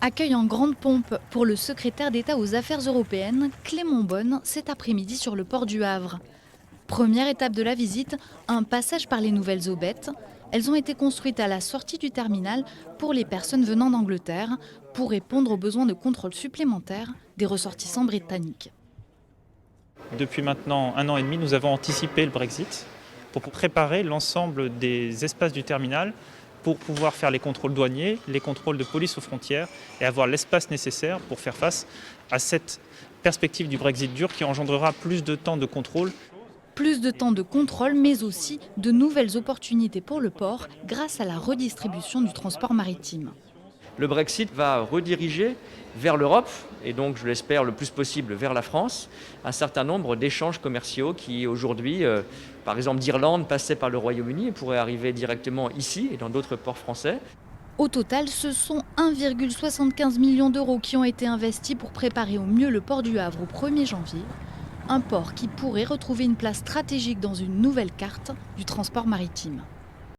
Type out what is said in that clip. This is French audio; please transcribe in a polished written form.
Accueil en grande pompe pour le secrétaire d'État aux Affaires européennes, Clément Beaune, cet après-midi sur le port du Havre. Première étape de la visite, un passage par les nouvelles aubettes. Elles ont été construites à la sortie du terminal pour les personnes venant d'Angleterre, pour répondre aux besoins de contrôle supplémentaires des ressortissants britanniques. Depuis maintenant 1 an et demi, nous avons anticipé le Brexit pour préparer l'ensemble des espaces du terminal pour pouvoir faire les contrôles douaniers, les contrôles de police aux frontières et avoir l'espace nécessaire pour faire face à cette perspective du Brexit dur qui engendrera plus de temps de contrôle. Plus de temps de contrôle, mais aussi de nouvelles opportunités pour le port grâce à la redistribution du transport maritime. Le Brexit va rediriger vers l'Europe, et donc je l'espère le plus possible vers la France, un certain nombre d'échanges commerciaux qui aujourd'hui, par exemple d'Irlande, passaient par le Royaume-Uni et pourraient arriver directement ici et dans d'autres ports français. Au total, ce sont 1,75 million d'euros qui ont été investis pour préparer au mieux le port du Havre au 1er janvier. Un port qui pourrait retrouver une place stratégique dans une nouvelle carte du transport maritime.